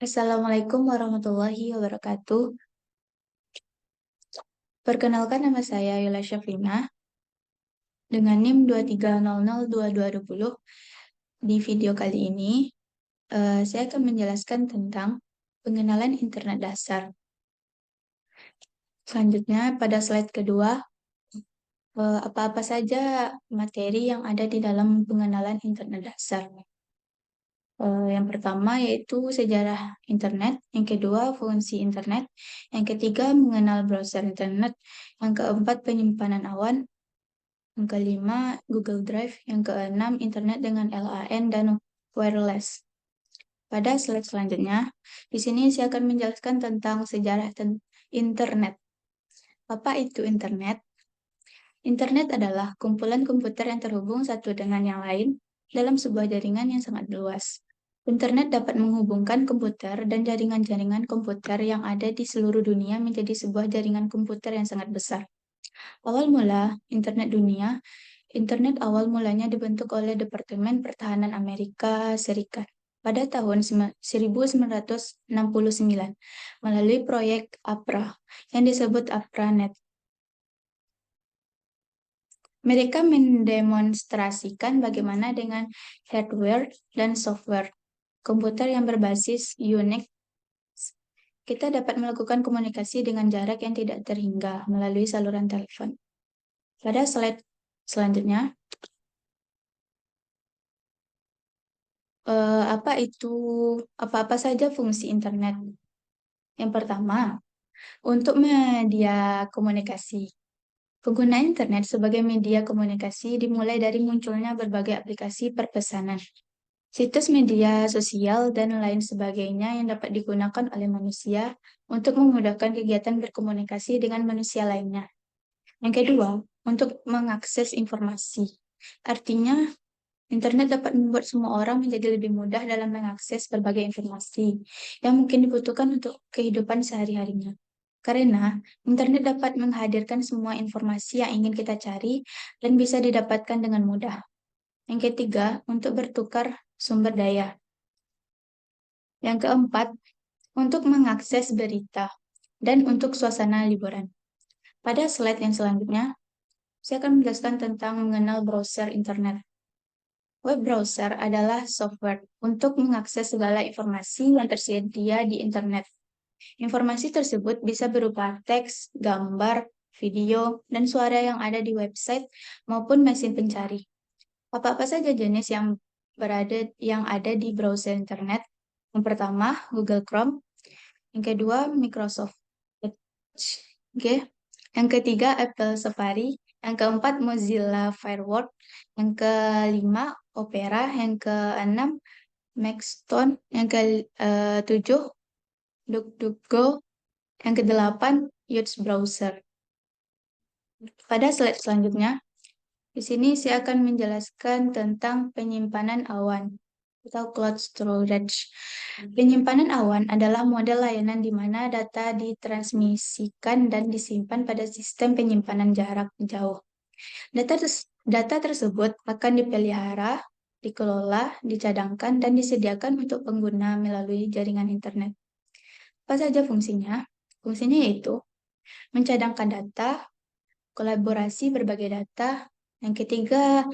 Assalamualaikum warahmatullahi wabarakatuh. Perkenalkan nama saya Yola Syafina dengan NIM 2300220. Di video kali ini, saya akan menjelaskan tentang pengenalan internet dasar. Selanjutnya, pada slide kedua, apa-apa saja materi yang ada di dalam pengenalan internet dasar. Yang pertama yaitu sejarah internet, yang kedua fungsi internet, yang ketiga mengenal browser internet, yang keempat penyimpanan awan, yang kelima Google Drive, yang keenam internet dengan LAN dan wireless. Pada slide selanjutnya, di sini saya akan menjelaskan tentang sejarah internet. Apa itu internet? Internet adalah kumpulan komputer yang terhubung satu dengan yang lain dalam sebuah jaringan yang sangat luas. Internet dapat menghubungkan komputer dan jaringan-jaringan komputer yang ada di seluruh dunia menjadi sebuah jaringan komputer yang sangat besar. Awal mula internet dunia, internet awal mulanya dibentuk oleh Departemen Pertahanan Amerika Serikat pada tahun 1969 melalui proyek APRA yang disebut APRANET. Mereka mendemonstrasikan bagaimana dengan hardware dan software komputer yang berbasis Unix, kita dapat melakukan komunikasi dengan jarak yang tidak terhingga melalui saluran telepon. Pada slide selanjutnya, apa saja fungsi internet? Yang pertama, untuk media komunikasi. Pengguna internet sebagai media komunikasi dimulai dari munculnya berbagai aplikasi perpesanan, situs media sosial, dan lain sebagainya yang dapat digunakan oleh manusia untuk memudahkan kegiatan berkomunikasi dengan manusia lainnya. Yang kedua, untuk mengakses informasi. Artinya, internet dapat membuat semua orang menjadi lebih mudah dalam mengakses berbagai informasi yang mungkin dibutuhkan untuk kehidupan sehari-harinya. Karena internet dapat menghadirkan semua informasi yang ingin kita cari dan bisa didapatkan dengan mudah. Yang ketiga, untuk bertukar sumber daya. Yang keempat, untuk mengakses berita dan untuk suasana liburan. Pada slide yang selanjutnya, saya akan menjelaskan tentang mengenal browser internet. Web browser adalah software untuk mengakses segala informasi yang tersedia di internet. Informasi tersebut bisa berupa teks, gambar, video, dan suara yang ada di website maupun mesin pencari. Apa-apa saja jenis yang ada di browser internet? Yang pertama, Google Chrome. Yang kedua, Microsoft Edge. Oke. Yang ketiga, Apple Safari. Yang keempat, Mozilla Firefox. Yang kelima, Opera. Yang keenam, Maxstone. Yang ketujuh, DuckDuckGo. Yang kedelapan, Yacht Browser. Pada slide selanjutnya, di sini saya akan menjelaskan tentang penyimpanan awan atau cloud storage. Penyimpanan awan adalah model layanan di mana data ditransmisikan dan disimpan pada sistem penyimpanan jarak jauh. Data tersebut akan dipelihara, dikelola, dicadangkan, dan disediakan untuk pengguna melalui jaringan internet. Apa saja fungsinya? Fungsinya yaitu mencadangkan data, kolaborasi berbagai data, yang ketiga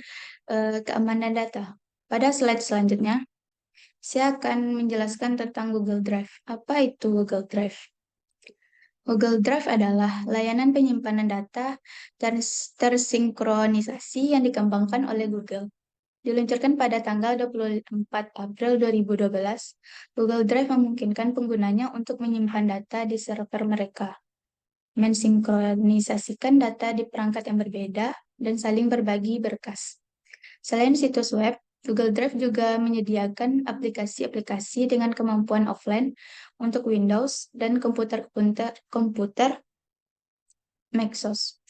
keamanan data. Pada slide selanjutnya, saya akan menjelaskan tentang Google Drive. Apa itu Google Drive? Google Drive adalah layanan penyimpanan data tersinkronisasi yang dikembangkan oleh Google. Diluncurkan pada tanggal 24 April 2012, Google Drive memungkinkan penggunanya untuk menyimpan data di server mereka, mensinkronisasikan data di perangkat yang berbeda, dan saling berbagi berkas. Selain situs web, Google Drive juga menyediakan aplikasi-aplikasi dengan kemampuan offline untuk Windows dan komputer MacOS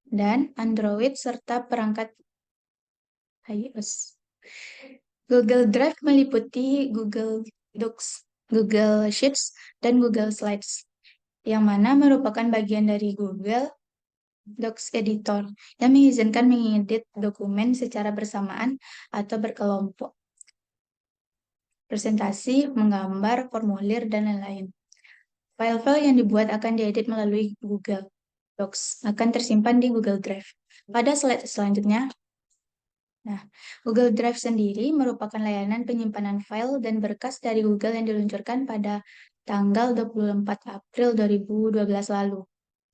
dan Android serta perangkat iOS. Google Drive meliputi Google Docs, Google Sheets, dan Google Slides, yang mana merupakan bagian dari Google Docs Editor yang mengizinkan mengedit dokumen secara bersamaan atau berkelompok. presentasi, menggambar, formulir, dan lain-lain. File-file yang dibuat akan diedit melalui Google Docs, akan tersimpan di Google Drive. Pada slide selanjutnya, nah, Google Drive sendiri merupakan layanan penyimpanan file dan berkas dari Google yang diluncurkan pada tanggal 24 April 2012 lalu.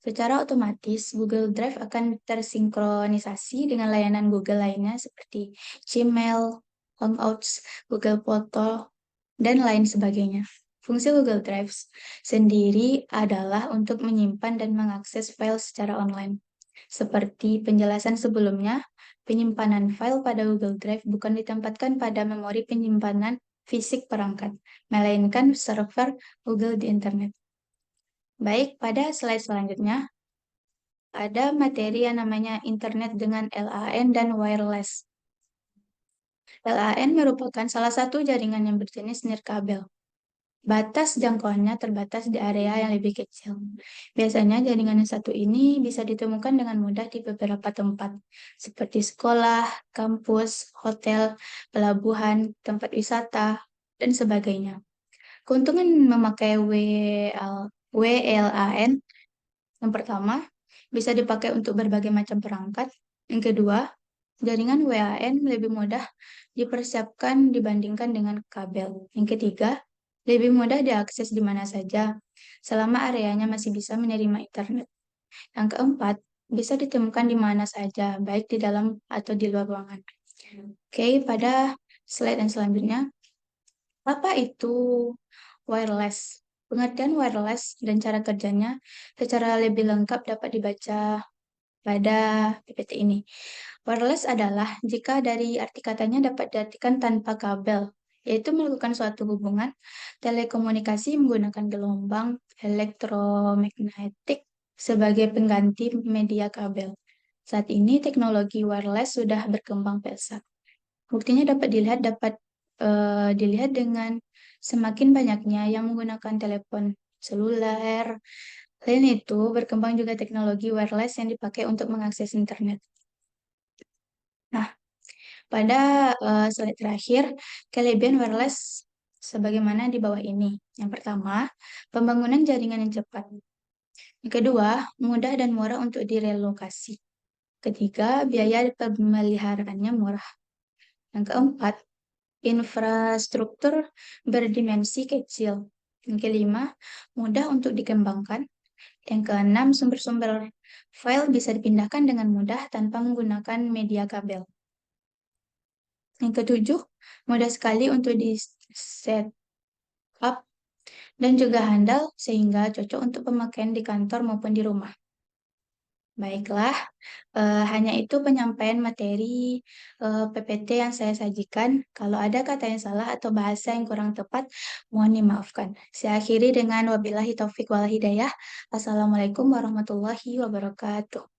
Secara otomatis, Google Drive akan tersinkronisasi dengan layanan Google lainnya seperti Gmail, Hangouts, Google Photo, dan lain sebagainya. Fungsi Google Drive sendiri adalah untuk menyimpan dan mengakses file secara online. Seperti penjelasan sebelumnya, penyimpanan file pada Google Drive bukan ditempatkan pada memori penyimpanan fisik perangkat, melainkan server Google di internet. Baik, pada slide selanjutnya, ada materi yang namanya internet dengan LAN dan wireless. LAN merupakan salah satu jaringan yang berjenis nirkabel. Batas jangkauannya terbatas di area yang lebih kecil. Biasanya jaringan yang satu ini bisa ditemukan dengan mudah di beberapa tempat, seperti sekolah, kampus, hotel, pelabuhan, tempat wisata, dan sebagainya. Keuntungan memakai WLAN, yang pertama, bisa dipakai untuk berbagai macam perangkat. Yang kedua, jaringan WLAN lebih mudah dipersiapkan dibandingkan dengan kabel. Yang ketiga, lebih mudah diakses di mana saja, selama areanya masih bisa menerima internet. Yang keempat, bisa ditemukan di mana saja, baik di dalam atau di luar ruangan. Oke, pada slide yang selanjutnya, apa itu wireless? Pengertian wireless dan cara kerjanya secara lebih lengkap dapat dibaca pada PPT ini. Wireless adalah jika dari arti katanya dapat diartikan tanpa kabel, yaitu melakukan suatu hubungan telekomunikasi menggunakan gelombang elektromagnetik sebagai pengganti media kabel. Saat ini teknologi wireless sudah berkembang pesat. Buktinya dapat dilihat dengan semakin banyaknya yang menggunakan telepon seluler. Selain itu, berkembang juga teknologi wireless yang dipakai untuk mengakses internet. Nah, pada slide terakhir, kelebihan wireless sebagaimana di bawah ini. Yang pertama, pembangunan jaringan yang cepat. Yang kedua, mudah dan murah untuk direlokasi. Ketiga, biaya pemeliharaannya murah. Yang keempat, infrastruktur berdimensi kecil. Yang kelima, mudah untuk dikembangkan. Yang keenam, sumber-sumber file bisa dipindahkan dengan mudah tanpa menggunakan media kabel. Yang ketujuh, mudah sekali untuk di set up dan juga handal sehingga cocok untuk pemakaian di kantor maupun di rumah. Baiklah, hanya itu penyampaian materi PPT yang saya sajikan. Kalau ada kata yang salah atau bahasa yang kurang tepat, mohon dimaafkan. Saya akhiri dengan wabillahi taufik wal hidayah. Assalamualaikum warahmatullahi wabarakatuh.